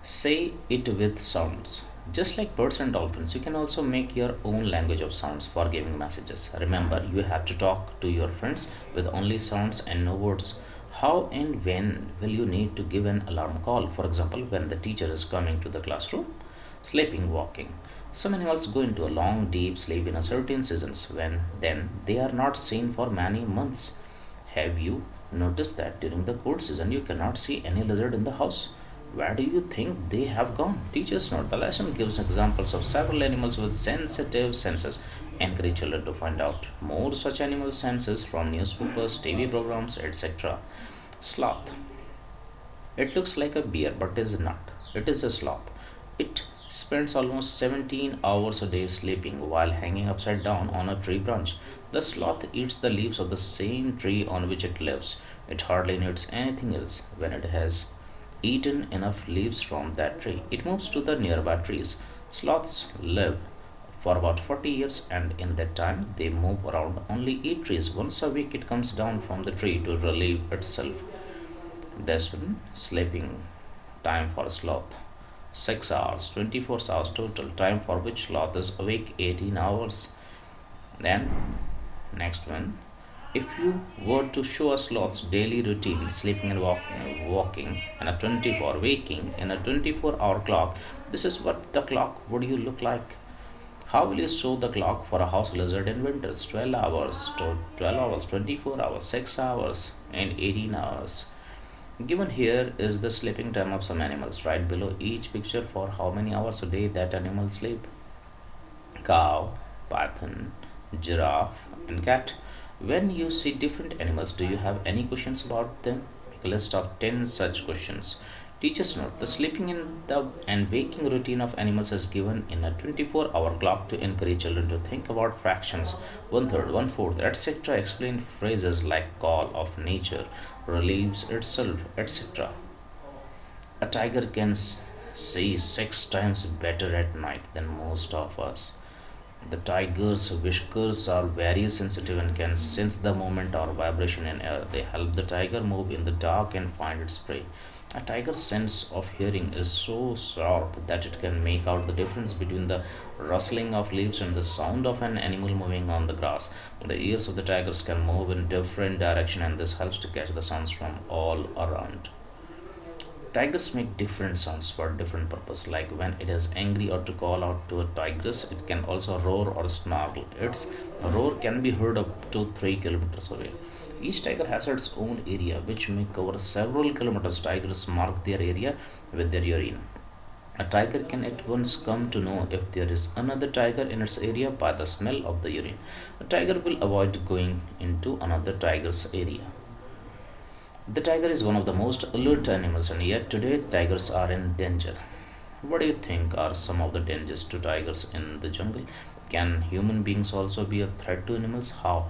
Say it with sounds. Just like birds and dolphins, you can also make your own language of sounds for giving messages. Remember, you have to talk to your friends with only sounds and no words. How and when will you need to give an alarm call? For example, when the teacher is coming to the classroom. Sleeping, walking. Some animals go into a long, deep sleep in a certain seasons when then they are not seen for many months. Have you noticed that during the cold season you cannot see any lizard in the house? Where do you think they have gone? Teachers note the lesson gives examples of several animals with sensitive senses. Encourage children to find out more such animal senses from newspapers, TV programs, etc. Sloth. It looks like a bear but is not. It is a sloth. It spends almost 17 hours a day sleeping while hanging upside down on a tree branch. The sloth eats the leaves of the same tree on which it lives. It hardly needs anything else. When it has eaten enough leaves from that tree, it moves to the nearby trees. Sloths live for about 40 years, and in that time they move around only 8 trees. Once a week it comes down from the tree to relieve itself. That's when sleeping time for a sloth. 6 hours, 24 hours total, time for which sloth is awake 18 hours. Then, next one. If you were to show a sloth's daily routine, sleeping and walking, and a 24 waking in a 24-hour clock, this is what the clock would you look like. How will you show the clock for a house lizard in winters? 12 hours, 12 hours, 24 hours, 6 hours, and 18 hours. Given here is the sleeping time of some animals. Right below each picture for how many hours a day that animal sleep. Cow, python, giraffe, and cat. When you see different animals, do you have any questions about them? Make a list of 10 such questions. Teachers note the sleeping and waking routine of animals is given in a 24-hour clock to encourage children to think about fractions, one third, one fourth, etc. Explain phrases like call of nature, relieves itself, etc. A tiger can see 6 times better at night than most of us. The tiger's whiskers are very sensitive and can sense the movement or vibration in air. They help the tiger move in the dark and find its prey. A tiger's sense of hearing is so sharp that it can make out the difference between the rustling of leaves and the sound of an animal moving on the grass. The ears of the tigers can move in different direction, and this helps to catch the sounds from all around. Tigers make different sounds for different purpose, like when it is angry or to call out to a tigress. It can also roar or snarl. Its roar can be heard up to 3 kilometers away. Each tiger has its own area which may cover several kilometers. Tigers mark their area with their urine. A tiger can at once come to know if there is another tiger in its area by the smell of the urine. A tiger will avoid going into another tiger's area. The tiger is one of the most alert animals, and yet today tigers are in danger. What do you think are some of the dangers to tigers in the jungle? Can human beings also be a threat to animals? How?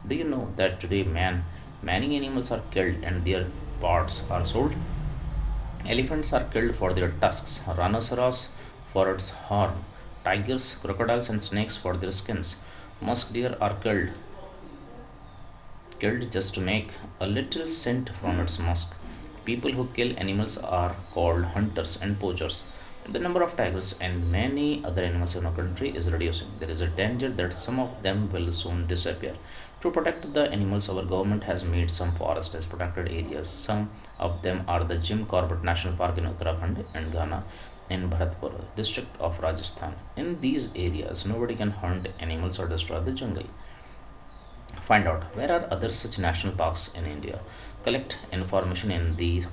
Do you know that today many animals are killed and their parts are sold? Elephants are killed for their tusks, rhinoceros for its horn, tigers, crocodiles, and snakes for their skins. Musk deer are killed just to make a little scent from its musk. People who kill animals are called hunters and poachers. The number of tigers and many other animals in our country is reducing. There is a danger that some of them will soon disappear. To protect the animals, our government has made some forests as protected areas. Some of them are the Jim Corbett National Park in Uttarakhand and Ghana in Bharatpur district of Rajasthan. In these areas, nobody can hunt animals or destroy the jungle. Find out where are other such national parks in India. Collect information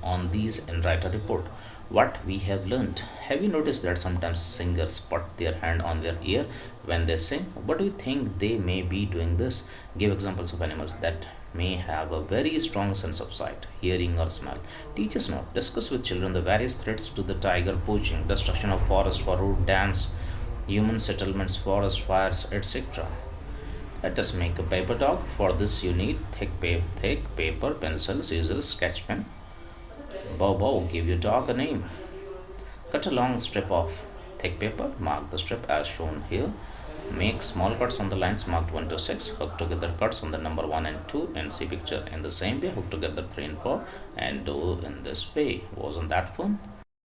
on these and write a report. What we have learned. Have you noticed that sometimes singers put their hand on their ear when they sing? What do you think they may be doing this? Give examples of animals that may have a very strong sense of sight, hearing, or smell. Teachers note. Discuss with children the various threats to the tiger: poaching, destruction of forest for road dams, human settlements, forest fires, etc. Let us make a paper dog. For this you need thick paper, pencil, scissors, sketch pen. Bow, give your dog a name. Cut a long strip of thick paper. Mark the strip as shown here. Make small cuts on the lines marked 1 to 6. Hook together cuts on the number 1 and 2 and see picture. In the same way, hook together 3 and 4 and do in this way. Wasn't that fun?